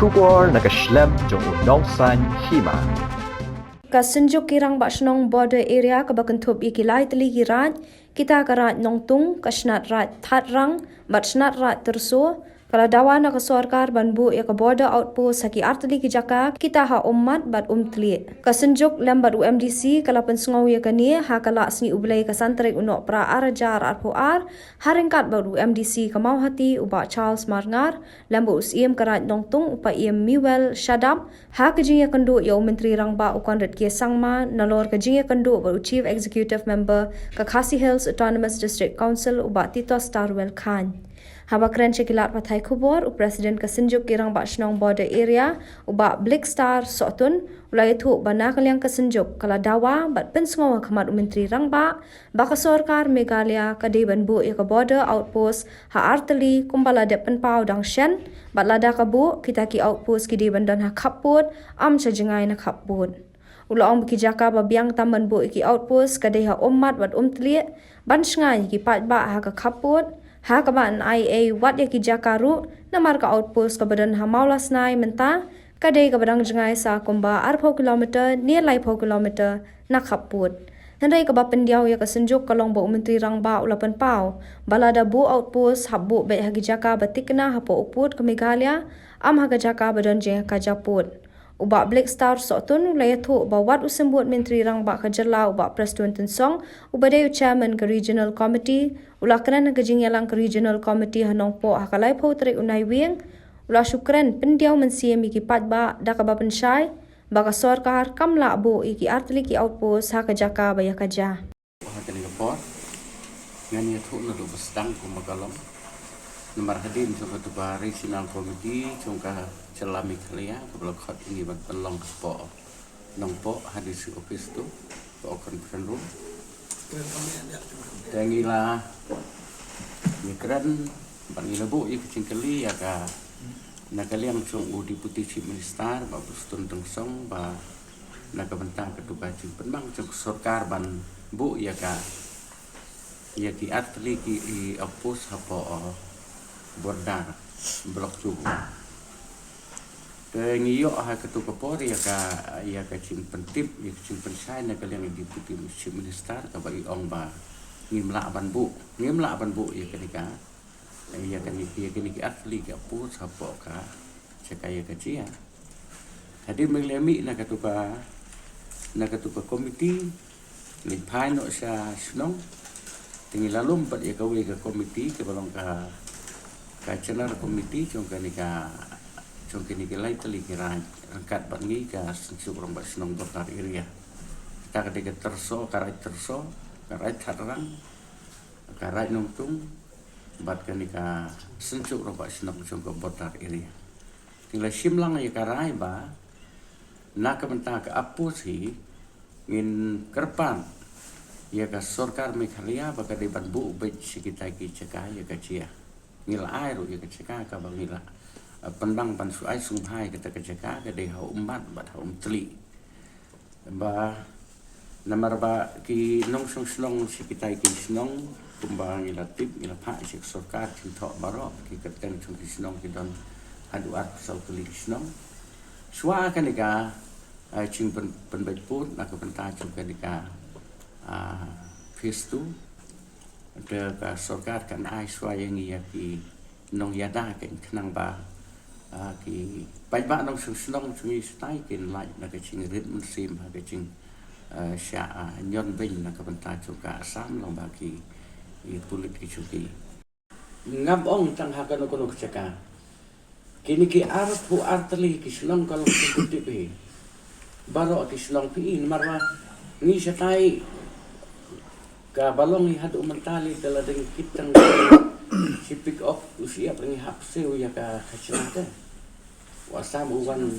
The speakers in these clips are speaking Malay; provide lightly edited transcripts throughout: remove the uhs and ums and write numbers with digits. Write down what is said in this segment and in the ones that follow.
Shubor nakaslem jong unongsan hima. Kasenjuk kirang bakšnong border area kabakentup ikilai teli kirat kita karat nongtung kasnat rat thatrang batsnat rat terso kala dawana ka sarkar banbu ya ka border outpost haki arteli ki jaka kita ha ummat bat tli kasenjuk lambat UMDC kala pensngau ya kani ha kala sni ublai ka santrek unok pra arajar arpoar haringkat bat UMDC ka mau hati uba Charles Marngar lambu usiem karat nongtung upa iem Miwel Shadap ha kajing ya kendu ya menteri rangba ukon ret kia sangma nalor kajing ya kendu bat chief executive member ka Khasi Hills Autonomous District Council uba Tito Starwell Khan Habakran Shekilat Pathai Kubor, Presiden Kasenjuk Kirang Bakšnong Border Area, Uba Black Star Sotun, Ulai Thuk Bana Kalyang Kasenjuk, Kala Dawa, Bat Pensngawa Kamat Menteri Rangba, Baka Sorkar Meghalaya, Kadai Banbu Ika Border Outpost, Ha Arteli, Kumbala Depan Pau Dang Shen, Bat Lada Kabu, Kitaki Outpost Kidai Bandan Ha Kaput, Am Chajengai Na Kaput. Ula ong bikijaka babiang taman bu iki outpost kadai ha ummat bat tliek, ban sngai ki pat ba ha ka kaput, ha ka ban IA wat ya ki jakaru namar ka outpost ka badan ha maulas nai menta kadai ka badang jengai sa kumba arpo kilometer near lai po kilometer na kaput handai ka ba pendiau ya ka senjuk kalong bo menteri rangba ulapan pau balada bu outpost habbu be ha ki jaka batikna ha po uput ka Meghalaya am ha ka jaka badan je ka japut Uba Black Star Sotun ulaya thu uba wat usembut menteri rangba ka jela uba Preston Tensong uba dayu chairman ka regional committee ula kran ka jingyalang ka regional committee hanong po hakalai po trek unai wing ula syukran pendiau mensiemi ki patba da ka ba pensyai baka sarkar kamla bu iki artli ki outpost ha ka jaka ba ya ka ja hakani report ngani thu na do bestang ko magalom nomor hadim so ka ba regional committee chungka Celah Meghalaya kebelah khot ini bag pelong po nong po hadis office tu po conference room tengila mikran bangila bu ik cingkeli ya ka nakaliam chung deputy chief minister ba Preston Tensong ba nakabentang ketua penbang chung sarkar ban bu ya ka ya ki atli ki opus hapo bordar blok tu ngiyo ha ketua Kapolri ya ka cing pentip ya cing pensai na kalian deputy chief minister ka bagi ong ba ngimla ban bu ya kenika ya kenika asli ka pu sapo ka cekaya ka cia hadir menglemi na ketua komiti lipai no sa snong tinggi lalu empat ya kawe ka komiti ke balong ka channel komiti chung kenika chung kini kelai teli kira angkat bangi ka sensuk rong basnong border area ta kadeke terso karai thatrang karai nongtung bat kani ka sensuk rong basnong chung ka border area tingla simlang ya karai ba nak menta ka apusi ngin kerpan ya ka sarkar Meghalaya ba ka de banbu be sikita ki cekah ya ka cia ngil air ya ka cekah ka bangila pendang pan suai sunghai kita kejaka ke deha umat bat tli ba namar ba ki nong song slong si kita ki snong kumbang ilatip ila pa si sarkar cinta baro ki keteng chung ki snong ki don hadu ar sal kli snong swa kan ika ching pen bai put nak penta chung kan ika festu de ka sarkar kan ai swa yang ya ki nong yada kan knang ba ki bai ba nong snong chui stai kin lai na ka ching rit mun sim ha ka ching sha nyon bin na ka banta chu ka sam long ba ki i pulit ki chu ki ngam ong tang ha ka no kono chaka kini ki arpu artli ki snong ka lo ki ti pi baro ki snong pi in marwa ni stai ka balong ni hadu mentali dala ding kitang si pick up usia pengi hapse ya ka kacana wasam uwan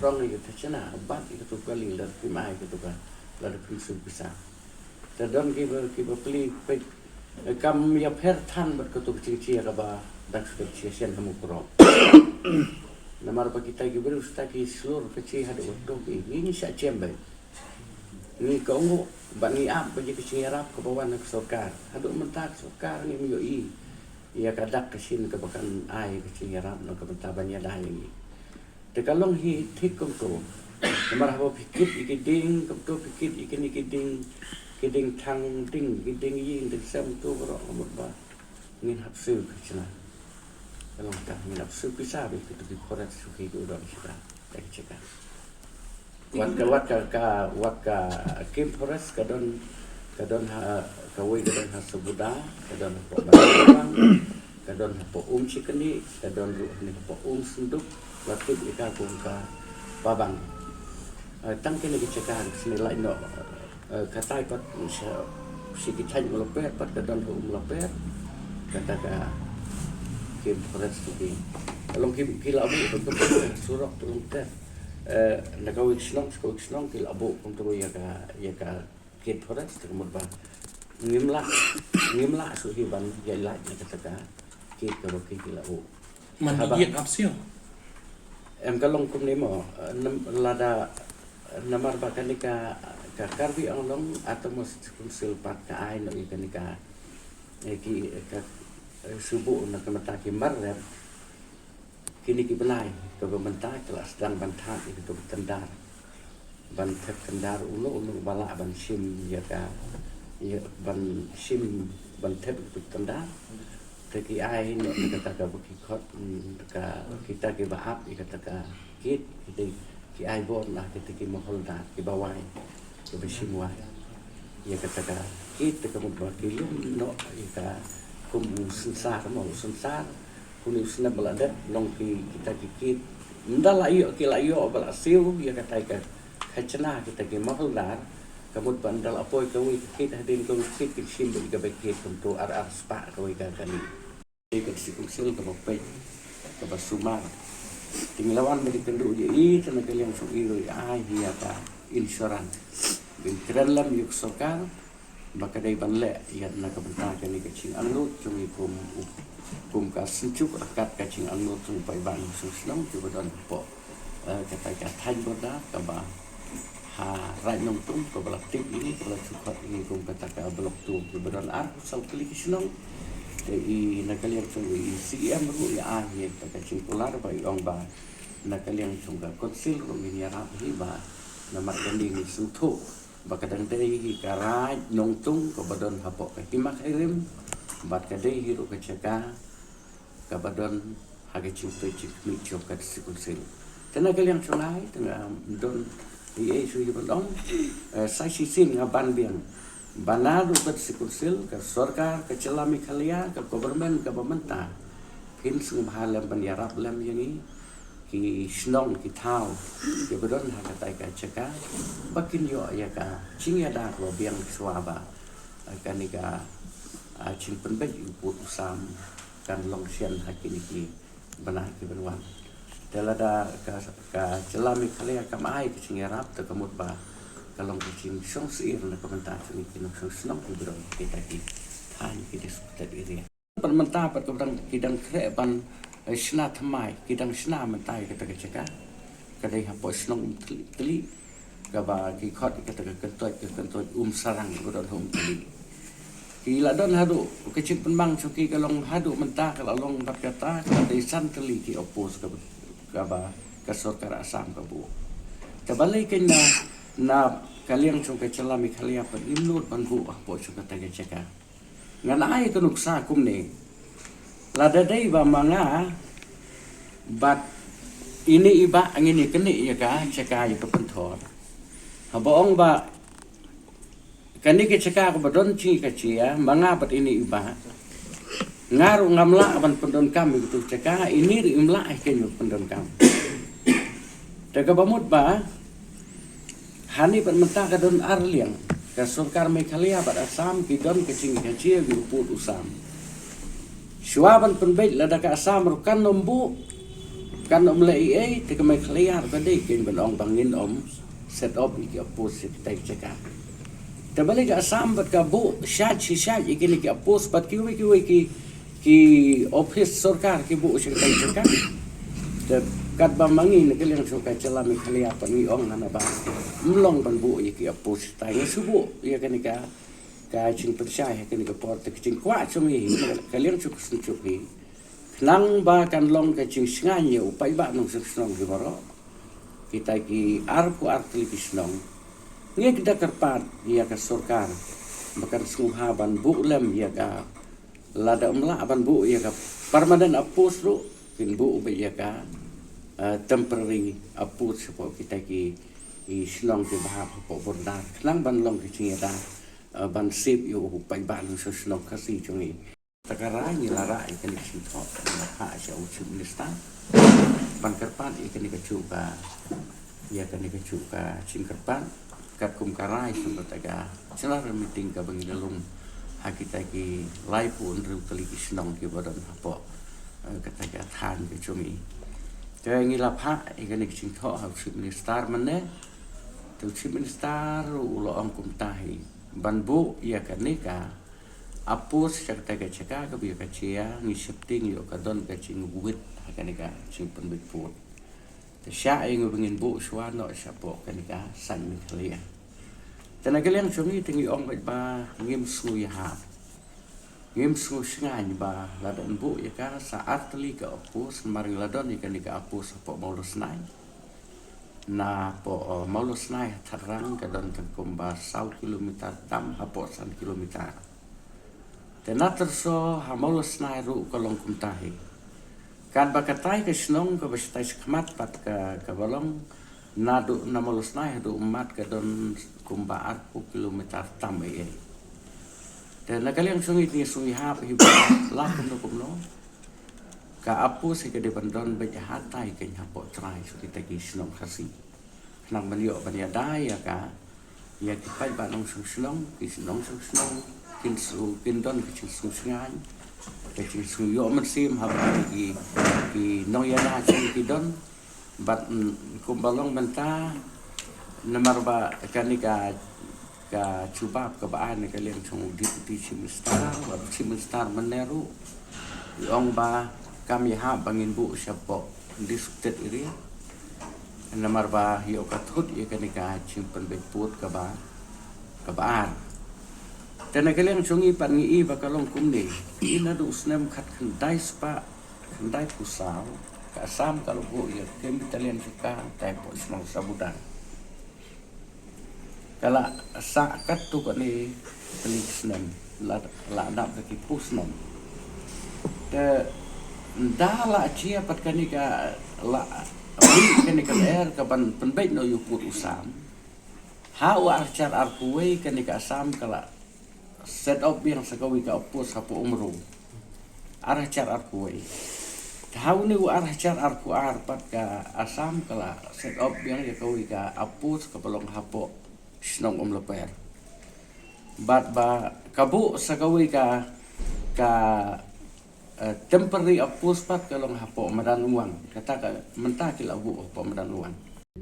rong ni kacana bat itu kali lar primai gitu kan lar prinsip bisa tadon ki beli kam ya per tan ber ketuk cici ka ba dak spesial kamu pro namar pa kita ki beru staki seluruh kecil hadu dog ini sa cembe ni kaungo bani am bagi kecil rap ke bawah nak sarkar hadu mentak sarkar ni yo ia kadak kesin kebakan ai kecing yarap no kebentaban ya dah ini tekalong hi thikum tu nomor habo pikit ikiding kebtu pikit ikiding kiding thang ding kiding yin ding sam tu bro amut ba ngin hapsu kecina kalong ta ngin hapsu pisah be tu di korat suki tu dah kita tak cekak wat ka kim forest kadon kawai kadon ha sebuda kadon po barang kadon po cikeni kadon ni po sunduk waktu ika pun ka babang tang kene kecekah sini lain no katai pat si kitany melopet pat kadon melopet kata ka kim forest tu kalau kim kila abu untuk surok tulung teh nakawik slong kila abu untuk ya ka kit forest termut ba ngimla suhiban jailat na kataka kit ka kila abu man diet apsio em kalong kum nemo lada namar bakanika ka karbi anglong atau mos kunsil pat ka ai no ikanika ki ka subuh na kamataki marrem kini ki belai ke pemerintah telah sedang bantat itu tendar bantat tendar ulu bala ban sim ya ka ya ban sim bantat itu tendar teki ai no kata ka buki khot ka kita ke bahap kata ka kit ki ai bon lah kita ki mohol dar ki bawai ke besimwa ya kata ka kit ke mo ki no ka kum sensar mo sensar kuning senap beladat long kita kikit ndala iyo kila iyo bala siu ya kata ka kacena kita ke mahaldar kamut bandal apoy kawi kikit hadin kau kikit sim bagi ka bekit untuk ar spa kawi ka kali ikat sikumsil ka bapay ka basumar tinglawan bagi kendu je i tenaga yang suiro ai hiya ka insurance bin krelam yuk sokar baka dai banle ya na ka benta ka ni kacing angut cumi kum ka sencuk akat kacing angut tung pai bang susnong tu badon po kata ka thai boda ka ba ha rai nong tung ko balak tik ini ko sukat ini kum kata ka blok tu badon ar sau klik snong i nakaliang tung i CM ru ya ahi ka kacing pular ba ong ba nakaliang tung ka konsil ru min ya rap hi ba na markanding sutho bakadang dai hi karai nong tung ko badon hapo ka himak irim bat kadai hiru keceka kabadon hage cinta cikmi jokat sikunsil tenaga yang sungai tengah don ie suyi bandong sai sisin ngaban biang banadu kat sikunsil ke sorkar ke celami khalia ke government ke pemerintah pin sung halam banyarap lam yani ki snong ki thau ke badon hage tai ka ceka bakin yo ya ka cingya da ko biang swaba kanika chin penbej uput usam kan long sian hakini ki banah ki benwan telada ka celami khalia kam ai ki singarap te kamut ba kalong ki chin song sir na komentar ni ki no snong ki bro kita ki thai ki disputed area permentah pat kabang kidang kre ban sna thamai kidang sna mentai ka ta ka kadai ha po snong tli ka ba ki khot ka ta kentoi sarang bro hom tli kila don hadu kecil penbang suki kalong hadu mentah kalong bat kata kada isan teli ki opos ka ba ka sorkar asam ka bu tabalik na kaliang chung ka celami khalia pan imnut pan bu po chung ka taga ceka ngana ai ka nuksa kum ne lada dai ba manga bat ini iba angin ni keni ya ka ceka ya penthor haboong ba kani ke ceka ko badon ci ka cia manga pat ini iba ngaru ngamla ban pendon kami gitu ceka ini ri imla ken pendon kam daga bamut ba hani pat mentah ka don arliang ka sorkar Meghalaya pat asam ki don ke cing ka cia gi uput usam shuaban penbej lada ka asam rukan nombu kan om lei ai te ka Meghalaya ka dei ken ban bangin om set up ki opus tai ceka tabalik asam bat ka bu syaj ikini ki apos bat ki office sarkar ki bu sekretari ceka te kat ba mangi ne kalian suka celami Meghalaya pan wi ong na ba mlong ban bu ki apos tai subu ya kanika ka ching percaya ke ni ka por te ching kwa chung hi ka liang chuk sun chuk hi nang ba kan long ka ching snga ni upai ba nong suk snong hi baro kita ki arku artli ki snong nge kita kerpat ya ka sorkar makan sungha ban bu lem ya ka lada umla ban bu ya ka permanent apus ru kin bu be ya ka temporary apus po kita ki snong ki ba po bordar nang ban long ki ching ya ban sip yo pai ban so snong kasi chungi takara ni lara ikan di situ ha sia uci minister ban kerpan ikan di kecuka ya kan di kecuka cingkerpan kat kum karai sampai taga celar meeting ka bang dalum ha kita ki lai pun ru kali ki snong ki badan hapo kataga than ke chungi ke ngi la pha ikan di situ ha uci minister manne tu uci minister ulo ong kum tahi banbu ia kanika apus cakta caka ka biya kacia ni shifting yo kadon ka cing buit kanika cing penbit put te sha ai ngubengin bu shwa no shapo kanika san mi klia tana kalian chungi tingi ong ba ngim su ya ha ngim su sngani ba ladon bu ya ka saat li ka apus mari ladon ya kanika apus po molus nai na po maulus nai tharang ka don tangkum ba 1 kilometer tam hapo 1 kilometer tenater so ha maulus nai ru kolong kumtahi kan bakatai ke snong ka bastai skmat pat ka balong na du na maulus nai du umat ka don kumba 1 kilometer tam e dan nakaliang sungi ni sungi hap hi la kumno ka apu si ke de bandon be hatai ke hapo trai so kita ki snong khasi nang banyo banya dai ya ka ya ki pai ba nong snong ki snong kin su kin don ki su sngan ke ki su yo man sim ha ba ki no ya na ki don bat kum balong benta namar ba kanika ka chubab ka baan ka leng chung di chimistar wa chimistar maneru yong ba kami ha bangin bu siapo di suktet iri namar ba yo kathut ye kanika chimpen beput ka baan tena keleng chungi pan ngi ba kalong kumni ina du snem khat khandai spa khandai pusau ka sam kalau bu ye kem italian suka tai po smong sabudan kala sa kat tu ka ni pelik snem la dap ka ki pusnem te dala chia pat kanika la kanika air ka ban penbait no yukut usam ha wa archar arkuwe kanika asam kala set up yang sakawi ka opus hapo umru archar arkuwe tahu ni wa archar arku arpat ka asam kala set up yang yakawi ka apus ka pelong hapo snong leper bat ba kabu sakawi ka temporary apus pat kalong hapo madan uang kata ka mentah kila bu hapo madan uang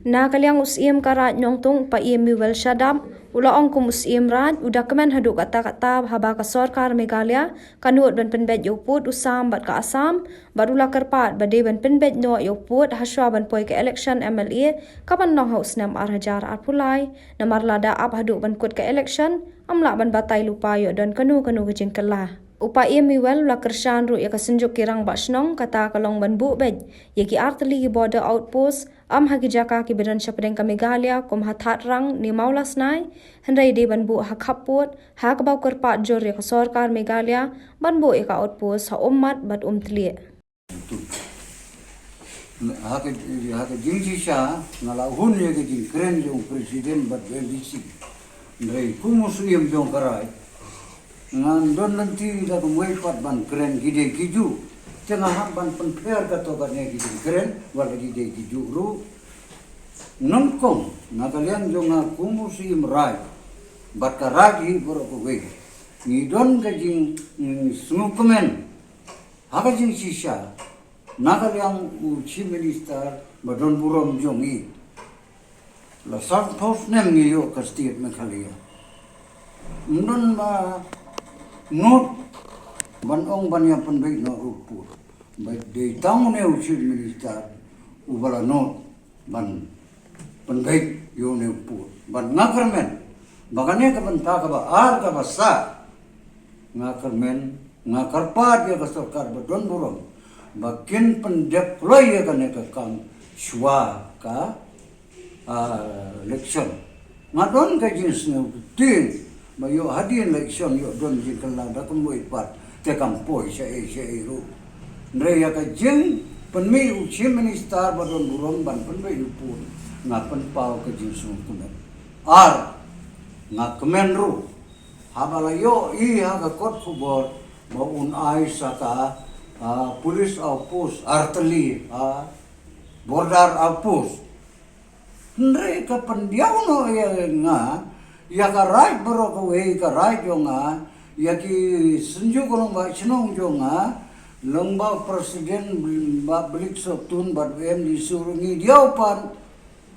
na kaliang usim karat nyong tung pa miwel shadam ula ong kum usim rat udah kemen hadu kata haba ka sarkar Meghalaya kanuot ban penbet yoput usam bat ka asam barula kerpat bade ban penbet no yoput haswa ban poi ke election MLA kapan no haus nam arhajar arpulai namar lada ap hadu ban kut ke election amla ban batai lupa yo dan kanu kejing kelah upaya miwel la kershan ru ya kasenjuk kirang basnong kata kalong ban bu bej yaki artli border outpost am hagi jaka ki bedan shapdeng ka Meghalaya kum hathat rang ni maulas nai hendai de ban bu hakhaput hak bau kerpat jor ya sarkar Meghalaya ban bu ka outpost ha ummat bat tli hak jingji sha ngala hun ye ki kren jong presiden bat belisi ndai kumus yem jong karai ngan don nanti da kumwei pat ban kren gide kiju tengah hak ban penper ka to ka ne gide kren wala gide kiju ru nongkong nakalian jonga kumusim rai bat karagi boro ko we ni don ka jing snukumen haka jing sisha nakalian chief minister badon burom jongi la sang thos nem ni yo ka state Meghalaya non ba not ban ong ban yang penbaik no upur baik di tamu ne chief minister ubala not ban penbaik yo ne upur ban ngakarmen Bagane ka banta ka ba ar ka basa nga kermen nga karpat ya ka sarkar badon burong bakin pendeploy ya kan ka kam shwa ka election ngadon ka jenis ne tin bayo hadin election yo don jin kala da ko moi pat te kam poi se ru ndre ya ka jing penmi uchi minister badon burong ban penmi upun ngapen pau ka jenis kumen ar nga kemenru habalayo i haga kot kubor maun ai saka police outpost artillery border outpost ndre ka pendiaw no ya nga ya ka right bro ka we ka right yo nga ya ki senju ko ba chinong jo nga lomba presiden ba blik so tun ba em di surungi diaw pan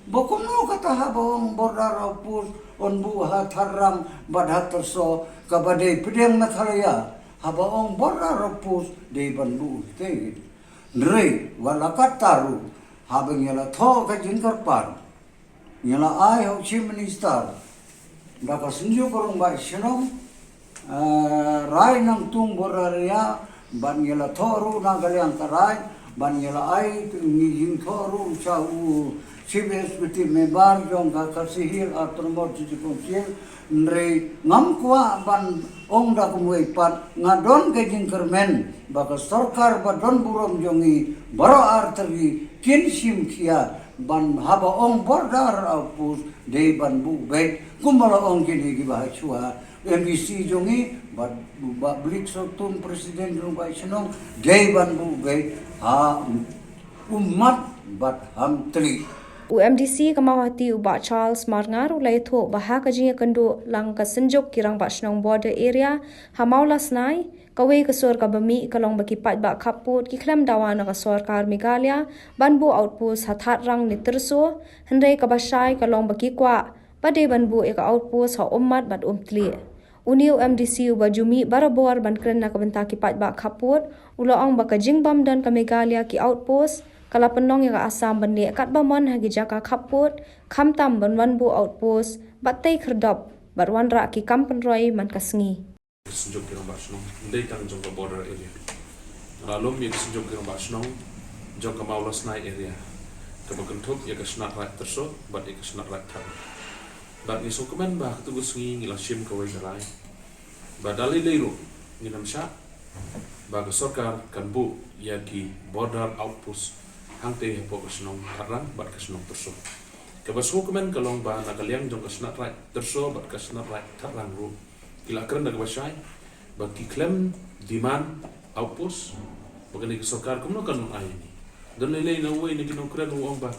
bokuno kata habong border outpost on bu hatharang badhat terso kabade pedeng mathalaya habaong border outpost de banbu te ndre wala kataru habeng yala tho ka jingkar pan yala ai ho chief minister da ka sinjo korong ba shinom rai nang tung border ya ban yala thoru na galyang karai ban yala ai ni jing thoru chau chief executive member jong ka kasihil atromot di konsil nrei ngam kwa ban ong da kumwe pat ngadon ke jingkermen baka sarkar badon burom jongi baro arteri kin sim kia ban haba ong border outpost de ban bu bet kumbala ong kini gi bahachua MBC jongi bad blik sotun presiden jong bai senong de ban bu bet ha umat bat ham tri UMDC kamawati uba Charles Marngar ulai tho baha kajing kendo lang ka senjok kirang ba snong border area hamaula snai kawe kasor ka bami kalong baki pat ba khaput ki khlam dawana ka sarkar Meghalaya banbu outpost hathat rang ni terso hendai ka basai kalong baki kwa pade banbu ek outpost ha ummat bat umtli Uniu MDC uba jumi barabor ban kren na ka benta ki pat ba khaput ulaong ba kajing bam dan ka Meghalaya ki outpost kala penong yang asam bende kat bamon hagi jaka khaput khamtam banwan bu outpost batai kherdop barwan ra ki kampen roi man kasngi Senjok kirang basnong ndai tang jong ka border area lalom ye senjok kirang basnong jong ka maulas nai area ka bakentuk ye ka snat rat terso bat ye ka snat rat tar bat ni sokemen ba tu gusngi ngila sim ka wai garai badali leiru nginam sha ba ka sarkar kan bu ya ki border outpost hangte po kasnong tarang bat kasnong terso kabasu kemen kalong ba nakaliang jong kasnat right terso bat kasnat right tarang ru kila keren da kabasai ba ki klem demand outpost bagani kesokar kumno kan ai ni don lele na we ni kino kren u ba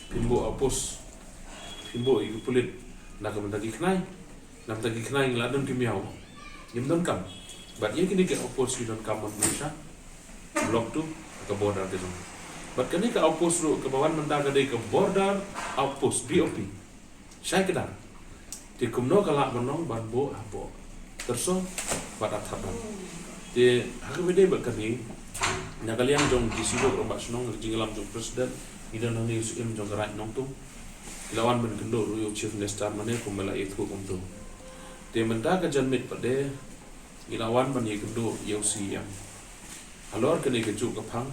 pimbo outpost pimbo i pulit na ka bandagi knai nam tagi knai ngla don kimiao yim don kam bat ye kini ke outpost don kam on masha block tu ke border ke dong bat kani ka outpost ru ke bawan mendaga de ke border outpost BOP sai kedar ti kumno kala menong banbo apo terso bat athapan ti hakbede bakani nakaliang jong disibo rombak snong jinglam jong presiden idan nang im jong rai nong tu lawan ben kendo ru yo chief minister mane kumela itu kumtu ti mendaga janmit pade ilawan ban ye kendo yo siam alor kani ke juk kapang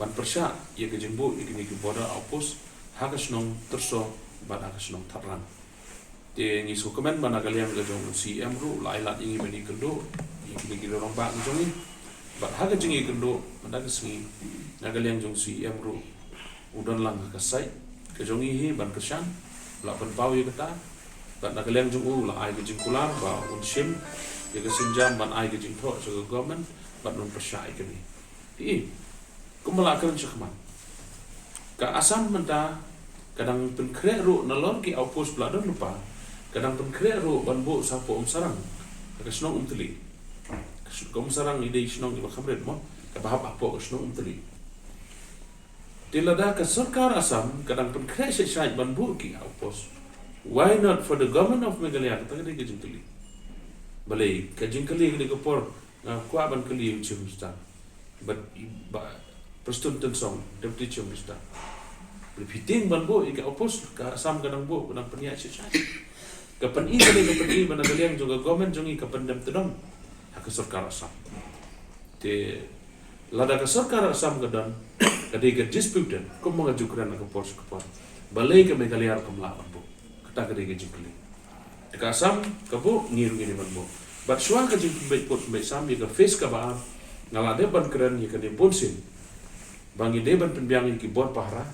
ban persya ye ke jengbu ye kini ke border outpost hakasnong terso ban hakasnong tarang te ngi su kemen ban agaliang ke jong CM ru lailat ingi bani kendo ye kini ke dorong ba jongi ban haga jengi kendo mandaga singi agaliang jong CM ru udon lang kasai ke jongi hi ban persyan la ban pau ye kata ban agaliang jong u la ai ke jingkular ba unsim ye ke sinjam ban ai ke jingtho so government ban non persya ikani ti kumalakan syakman ka asam menta kadang penkre ru nalon ki outpost bladon lupa kadang penkre ru banbo sapo sarang ka snong umtli ka sarang ide snong iba khamret mo ka bahap apo snong umtli tilada ka sarkar asam kadang penkre sai banbo ki outpost why not for the government of Meghalaya kata ke jingtli balai ka jingkali ke por kwa ban kali chimsta but Preston Tensong, Deputy Chief Minister. Repeating banbo ika opos ka asam kadang bo kadang peniak sisai. Kapan i mana kalian juga government jongi kapan dem tedon hak sarkar Assam. Te lada ka sarkar Assam gadan kadai ka disputed kum mengajukan ke pos ke pos. Balai ke megaliar kamla bu. Kata kadai ke jikli. Ka Assam kabu ngiru gini bu. But suang ka jik baik pot baik sam ka face ka ba ngalade ban keren ya kan ponsin. Bangi de ban penbiang ki bor pahra.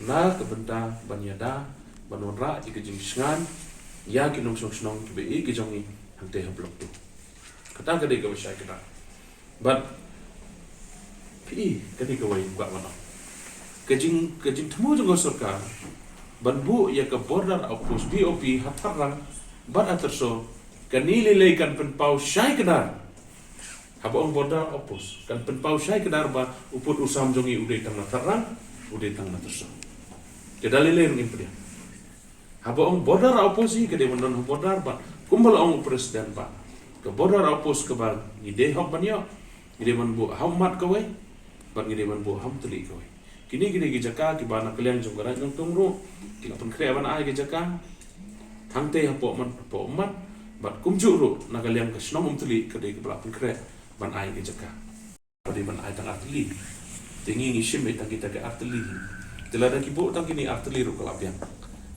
Na ke benta banyada banonra ikajing sngan ya kinong snong ki be ki jongi hangte hablok tu. Kata kadai ka wasai kita. But kadai ka wai buka mana. Kajing temu juga sarkar. Banbu ya ke border outpost BOP hatarang bat aterso kanili leikan penpau syai kedar habang border outpost kan penpau syai kedar ba uput usam jongi udai tang natarang udai tang naterso kedali ler ngin pedia habang border outpost hi kede menon border ba kumbal ong presiden ba ke border outpost ke ba ngide hok banyo ngide manbu hammat kawai ba ngide manbu ham teli kawai kini gini gijaka ki bana kalian jong garat nong tungru kila pen krea bana ai gijaka hangte hapo man bat kumju ru na kalian ka snom tuli kadai ke pen krea ban ai gijaka padi ban ai tang artili tingi ngi shim tang kita ke artili telada ki bo tang kini artili ru kalapian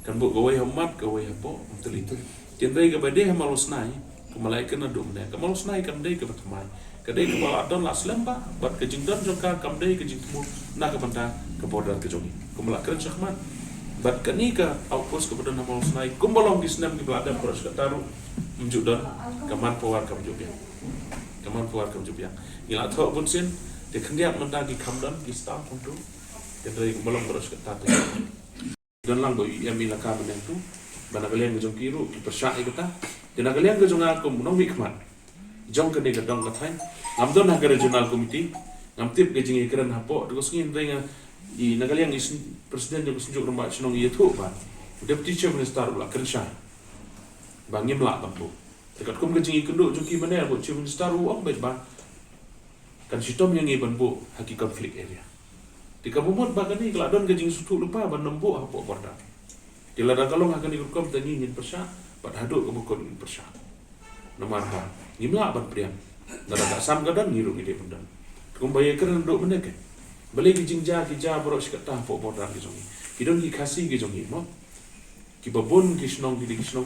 kan bo gawai hamat gawai hapo tuli tu tindai ke bade hamalos nai ke malaikat na dum ne ke malos nai kan dai ke batmai kadai ke bala don las lemba bat ke jingdan jongka kam dai ke jingmu na ke banta ke border ke jongi kumala keren syahman bat kanika outpost ke badan namal snai kumbalong di senam ke belada poros ke taru menjudon kaman powar kam jobya ila tho bunsin de khendiak manda ki khamdan ki stam puntu kendai kumbalong poros ke tatu don lang boy yami la kam men tu bana kalian ke jong kiru ki persai kata dina kalian ke jonga kum nong hikmat jong ke de dong kathai ngamdon ha regional committee ngamtip ke jingi keren hapo terus ngin renga i nagaliang is presiden jo sunjuk rumah senong ia tu ba deputy chief minister ula kerja bangim la tampu dekat kum ke jingi kenduk joki mana bu chief minister uang baik ba kan sitom yang iban bu haki konflik area di kabumut bagani keladon ke jingi sutu lupa ban nembu hapo borda dilada kalong akan dihukum tangi ngin persya bat haduk ke bukun persya nomor ba ngimla ban priam dada tak sam gadan ngiru ngide pendan kumbaya keren duk meneke balik ki jingja borok sikata po borda ki jongi kidon ki khasi ki jongi mo ki babon ki snong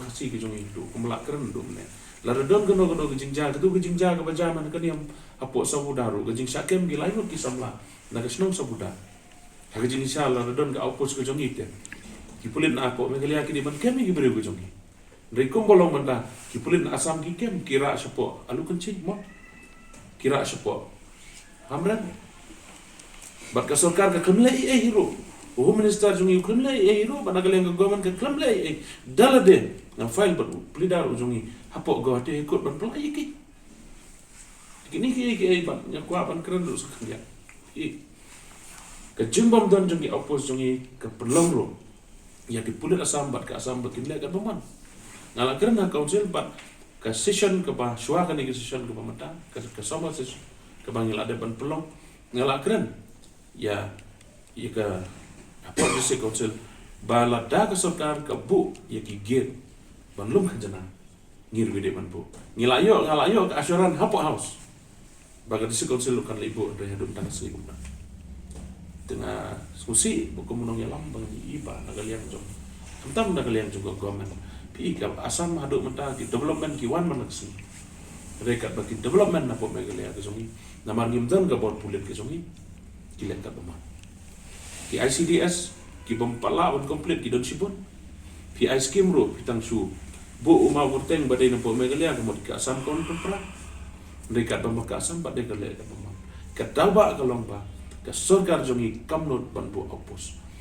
khasi ki jongi du kumla keren duk ne la redon gono ki jingja ke bajaman kan yang apo sabudaru ke jing sakem ki lain ki samla na ke snong sabuda ha ke jing sha la redon ka opos ki jongi te ki pulit na apo megalia ki di ban kem ki beri ki jongi dari kumbolong manda ki pulit na asam ki kem kira sapo alu kencing mo kira sapo hamran bat ka sarkar ka klemle hero home minister jungi klemle hero bana kalian ka government ka klemle dalade na file bat plidar jungi hapo go ate ikut ban pelai ki kini ki ban nya kwa ban keren lu sakya ka jimbam dan jungi opos jungi ka pelong ro ya di pulit asam bat ka asam bat kimle ka paman ngala keren na council bat ka session ka ba shwa ka ni session ka pamata ka sama session ka bangil ada ban pelong ngala keren ya ka apa dise council bala da ka sarkar ka bu ya ki gate banlum khajana ngir gede ban bu ngalayo ka assuran hapo house baga dise council kan ibu ada hidup tanah sini guna tengah susi buku menong yalam bang iba nagalian jong entam nagalian juga government pi ka asam hadu menta di development ki wan manaksi rekat bagi development na po megalia ke jongi namar ngimdan ka bor pulit ke jongi kilek ka bama ki ICDS ki bompala on complete ki don sibon ki ice cream ro pitang su bu uma burteng badai na po megalia ka mod ka asam kon pra rekat bama ka asam badai ka le ka bama ka dawa ka lomba ka sarkar jongi kamnot ban bu opos